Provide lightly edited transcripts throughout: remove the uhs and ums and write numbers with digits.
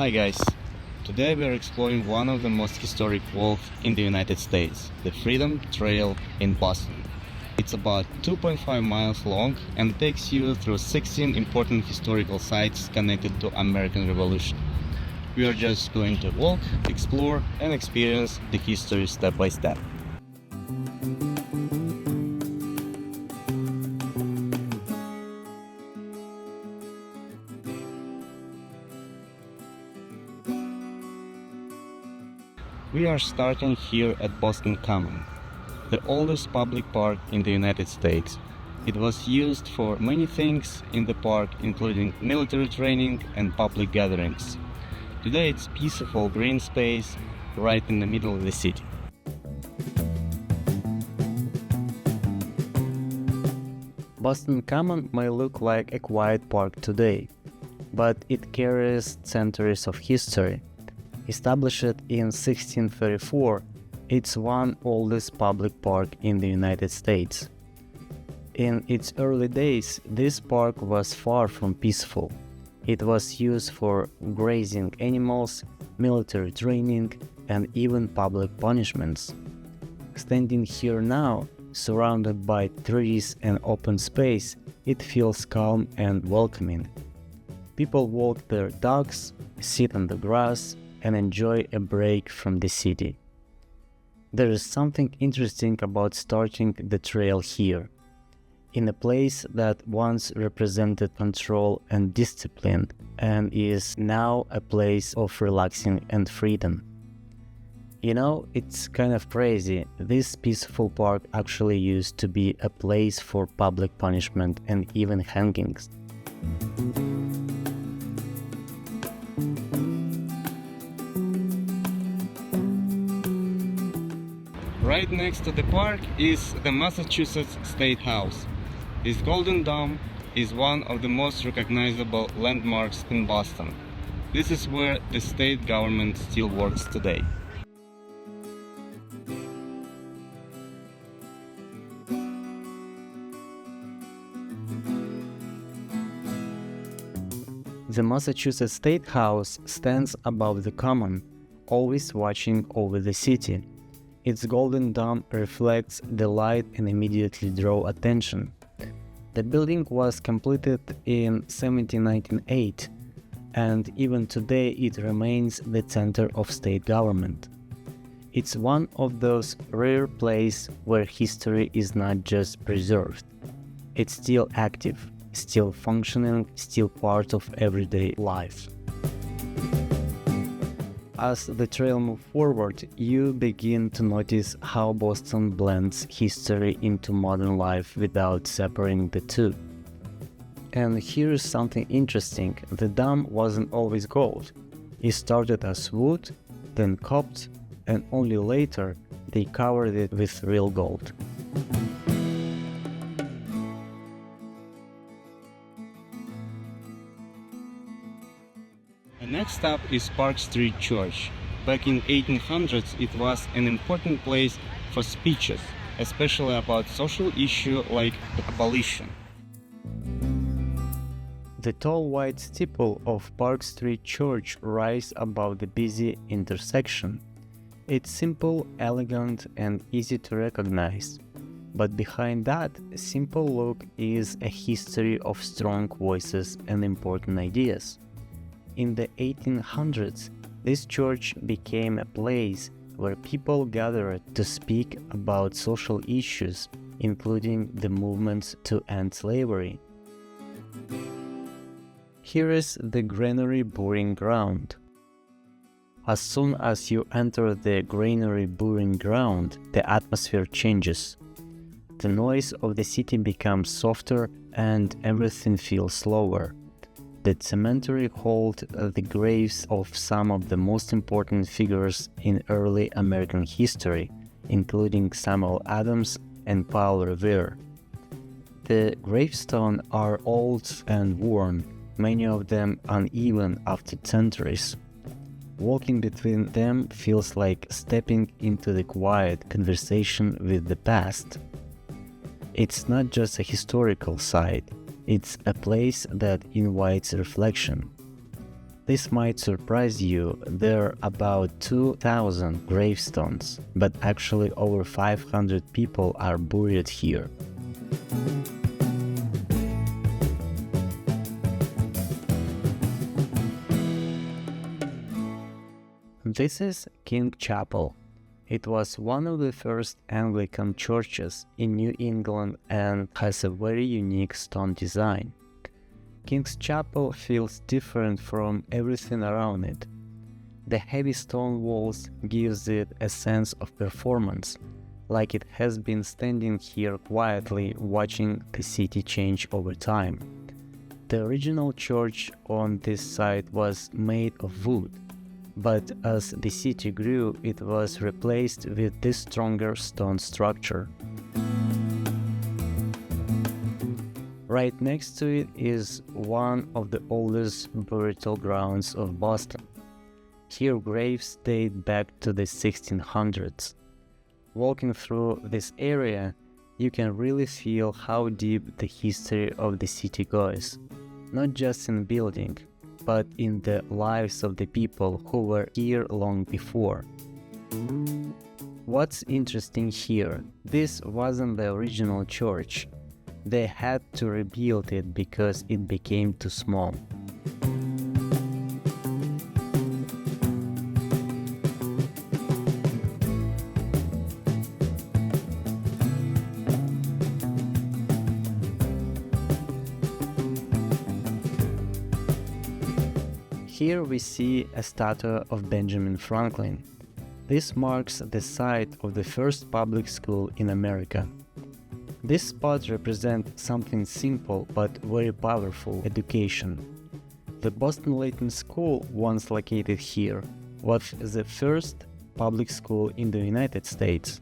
Hi guys! Today we are exploring one of the most historic walks in the United States, the Freedom Trail in Boston. It's about 2.5 miles long and takes you through 16 important historical sites connected to American Revolution. We are just going to walk, explore, and experience the history step by step. We are starting here at Boston Common, the oldest public park in the United States. It was used for many things in the park, including military training and public gatherings. Today it's peaceful green space right in the middle of the city. Boston Common may look like a quiet park today, but it carries centuries of history. Established in 1634, it's one oldest public park in the United States. In its early days, this park was far from peaceful. It was used for grazing animals, military training, and even public punishments. Standing here now, surrounded by trees and open space, it feels calm and welcoming. People walk their dogs, sit on the grass, and enjoy a break from the city. There is something interesting about starting the trail here, in a place that once represented control and discipline and is now a place of relaxing and freedom. You know, it's kind of crazy. This peaceful park actually used to be a place for public punishment and even hangings. Right next to the park is the Massachusetts State House. This golden dome is one of the most recognizable landmarks in Boston. This is where the state government still works today. The Massachusetts State House stands above the common, always watching over the city. Its golden dome reflects the light and immediately draws attention. The building was completed in 1798, and even today it remains the center of state government. It's one of those rare places where history is not just preserved. It's still active, still functioning, still part of everyday life. As the trail moves forward, you begin to notice how Boston blends history into modern life without separating the two. And here's something interesting: the dome wasn't always gold. It started as wood, then copped, and only later they covered it with real gold. The next stop is Park Street Church. Back in 1800s, it was an important place for speeches, especially about social issues like abolition. The tall white steeple of Park Street Church rises above the busy intersection. It's simple, elegant, and easy to recognize. But behind that simple look is a history of strong voices and important ideas. In the 1800s, this church became a place where people gathered to speak about social issues, including the movements to end slavery. Here is the Granary Burying Ground. As soon as you enter the Granary Burying Ground, the atmosphere changes. The noise of the city becomes softer and everything feels slower. The cemetery holds the graves of some of the most important figures in early American history, including Samuel Adams and Paul Revere. The gravestones are old and worn, many of them uneven after centuries. Walking between them feels like stepping into the quiet conversation with the past. It's not just a historical site. It's a place that invites reflection. This might surprise you, there are about 2,000 gravestones, but actually over 500 people are buried here. This is King Chapel. It was one of the first Anglican churches in New England and has a very unique stone design. King's Chapel feels different from everything around it. The heavy stone walls gives it a sense of performance, like it has been standing here quietly watching the city change over time. The original church on this site was made of wood, but as the city grew, it was replaced with this stronger stone structure. Right next to it is one of the oldest burial grounds of Boston. Here graves date back to the 1600s. Walking through this area, you can really feel how deep the history of the city goes, not just in building, but in the lives of the people who were here long before. What's interesting here, this wasn't the original church. They had to rebuild it because it became too small. Here we see a statue of Benjamin Franklin. This marks the site of the first public school in America. This spot represents something simple but very powerful: education. The Boston Latin School, once located here, was the first public school in the United States.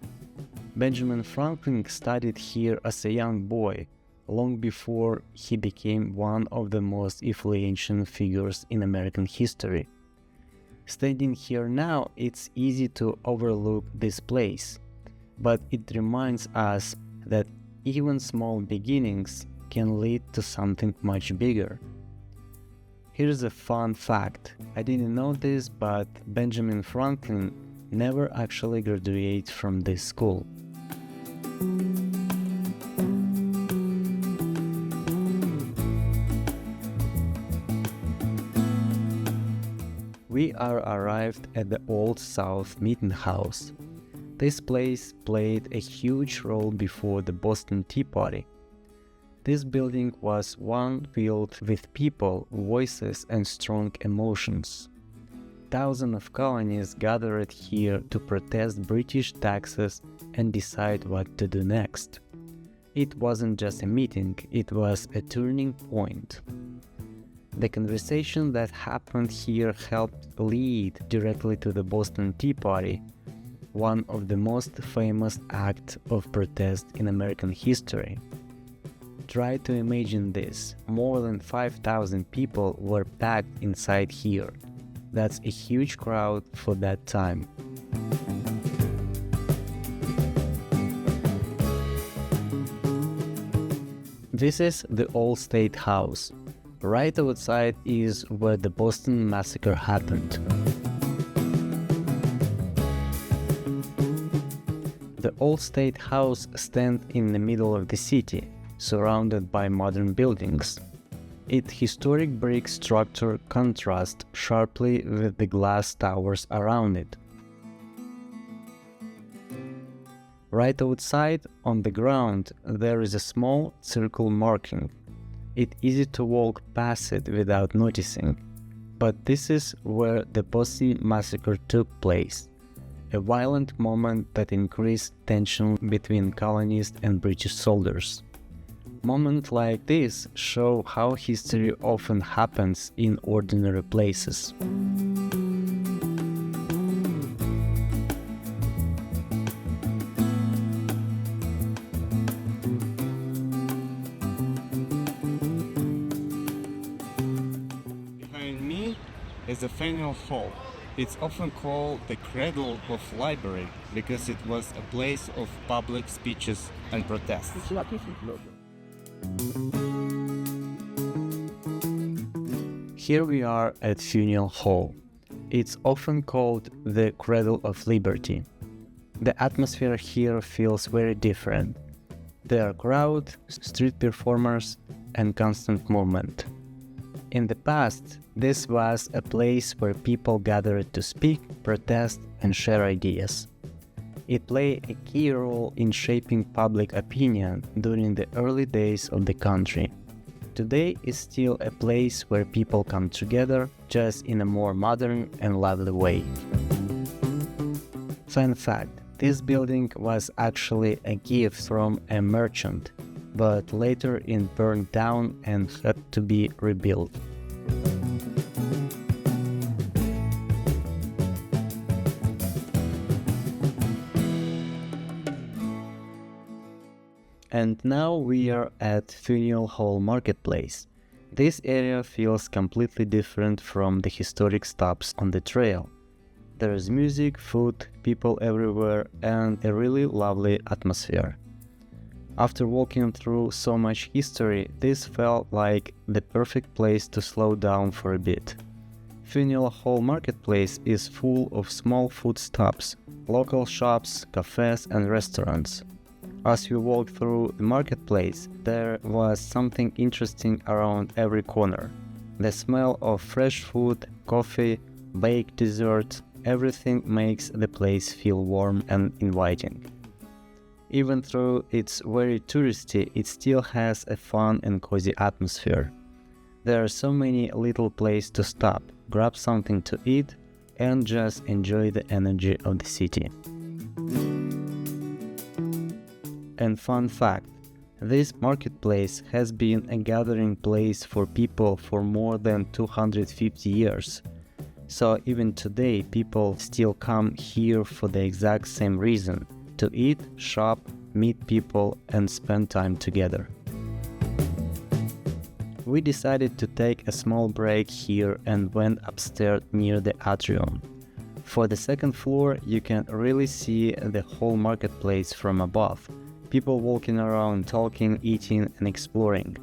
Benjamin Franklin studied here as a young boy, long before he became one of the most influential figures in American history. Standing here now, it's easy to overlook this place, but it reminds us that even small beginnings can lead to something much bigger. Here's a fun fact. I didn't know this, but Benjamin Franklin never actually graduated from this school. We are arrived at the Old South Meeting House. This place played a huge role before the Boston Tea Party. This building was one filled with people, voices, and strong emotions. Thousands of colonists gathered here to protest British taxes and decide what to do next. It wasn't just a meeting, it was a turning point. The conversation that happened here helped lead directly to the Boston Tea Party, one of the most famous acts of protest in American history. Try to imagine this: more than 5,000 people were packed inside here. That's a huge crowd for that time. This is the Old State House. Right outside is where the Boston Massacre happened. The Old State House stands in the middle of the city, surrounded by modern buildings. Its historic brick structure contrasts sharply with the glass towers around it. Right outside, on the ground, there is a small circle marking. It's easy to walk past it without noticing, but this is where the Boston Massacre took place, a violent moment that increased tension between colonists and British soldiers. Moments like this show how history often happens in ordinary places. Behind me is the Faneuil Hall. It's often called the cradle of library because it was a place of public speeches and protests. Here we are at Faneuil Hall. It's often called the Cradle of Liberty. The atmosphere here feels very different. There are crowds, street performers, and constant movement. In the past, this was a place where people gathered to speak, protest, and share ideas. It played a key role in shaping public opinion during the early days of the country. Today is still a place where people come together, just in a more modern and lively way. Fun fact, this building was actually a gift from a merchant, but later it burned down and had to be rebuilt. And now we are at Faneuil Hall Marketplace. This area feels completely different from the historic stops on the trail. There is music, food, people everywhere, and a really lovely atmosphere. After walking through so much history, this felt like the perfect place to slow down for a bit. Faneuil Hall Marketplace is full of small food stops, local shops, cafés, and restaurants. As we walked through the marketplace, there was something interesting around every corner. The smell of fresh food, coffee, baked desserts, everything makes the place feel warm and inviting. Even though it's very touristy, it still has a fun and cozy atmosphere. There are so many little places to stop, grab something to eat, and just enjoy the energy of the city. And fun fact, this marketplace has been a gathering place for people for more than 250 years. So even today, people still come here for the exact same reason: to eat, shop, meet people, and spend time together. We decided to take a small break here and went upstairs near the atrium. For the second floor, you can really see the whole marketplace from above. People walking around, talking, eating, and exploring.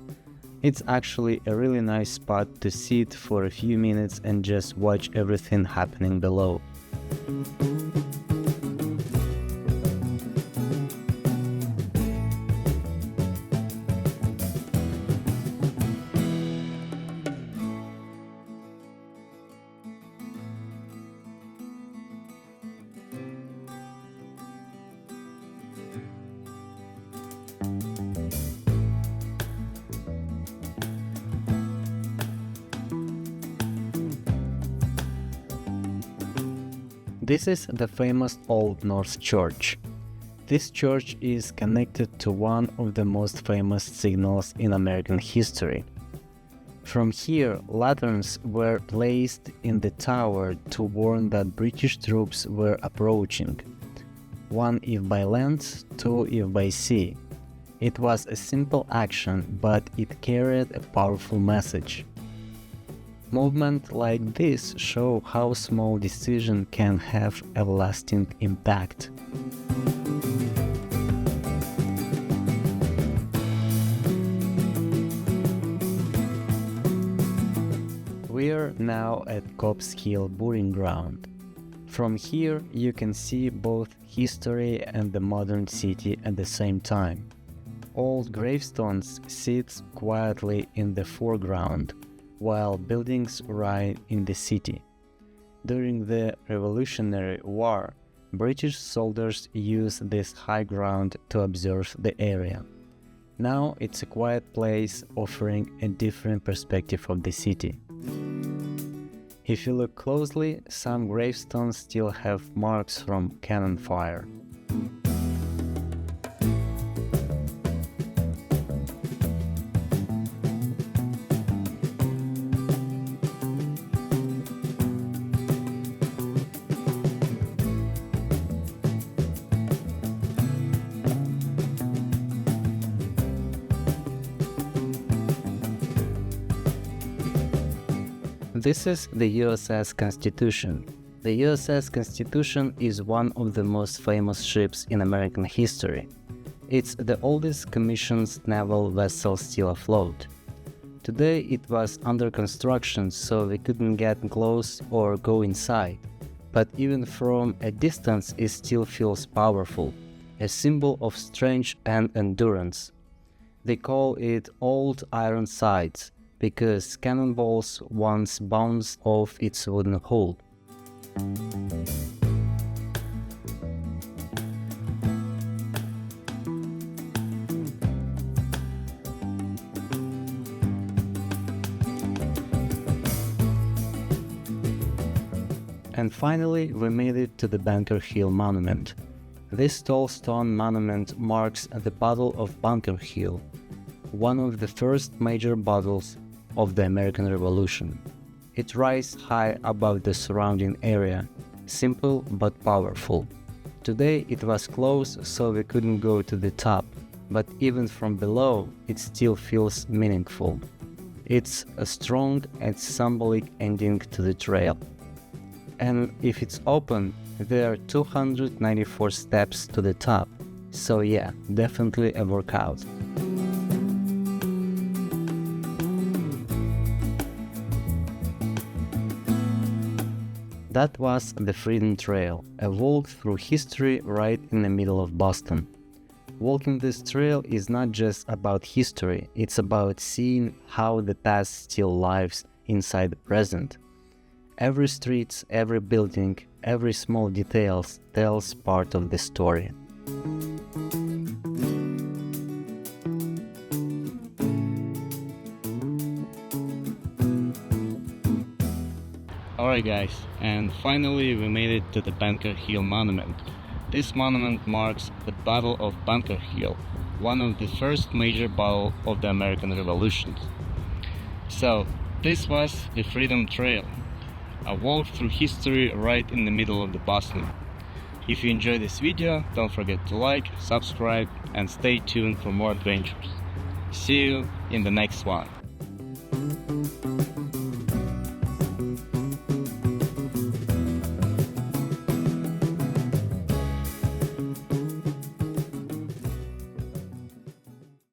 It's actually a really nice spot to sit for a few minutes and just watch everything happening below. This is the famous Old North Church. This church is connected to one of the most famous signals in American history. From here, lanterns were placed in the tower to warn that British troops were approaching. One if by land, two if by sea. It was a simple action, but it carried a powerful message. Movements like this show how small decisions can have a lasting impact. We are now at Copp's Hill Burying Ground. From here you can see both history and the modern city at the same time. Old gravestones sit quietly in the foreground, while buildings rise in the city. During the Revolutionary War, British soldiers used this high ground to observe the area. Now it's a quiet place offering a different perspective of the city. If you look closely, some gravestones still have marks from cannon fire. This is the USS Constitution. The USS Constitution is one of the most famous ships in American history. It's the oldest commissioned naval vessel still afloat. Today it was under construction, so we couldn't get close or go inside. But even from a distance it still feels powerful, a symbol of strength and endurance. They call it Old Iron Sides because cannonballs once bounced off its wooden hull. And finally, we made it to the Bunker Hill Monument. This tall stone monument marks the Battle of Bunker Hill, one of the first major battles of the American Revolution. It rises high above the surrounding area, simple but powerful. Today it was closed, so we couldn't go to the top, but even from below it still feels meaningful. It's a strong and symbolic ending to the trail. And if it's open, there are 294 steps to the top, so yeah, definitely a workout. That was the Freedom Trail, a walk through history right in the middle of Boston. Walking this trail is not just about history, it's about seeing how the past still lives inside the present. Every street, every building, every small detail tells part of the story. Alright guys, and finally we made it to the Bunker Hill Monument. This monument marks the Battle of Bunker Hill, one of the first major battles of the American Revolution. So, this was the Freedom Trail, a walk through history right in the middle of the Boston. If you enjoyed this video, don't forget to like, subscribe, and stay tuned for more adventures. See you in the next one.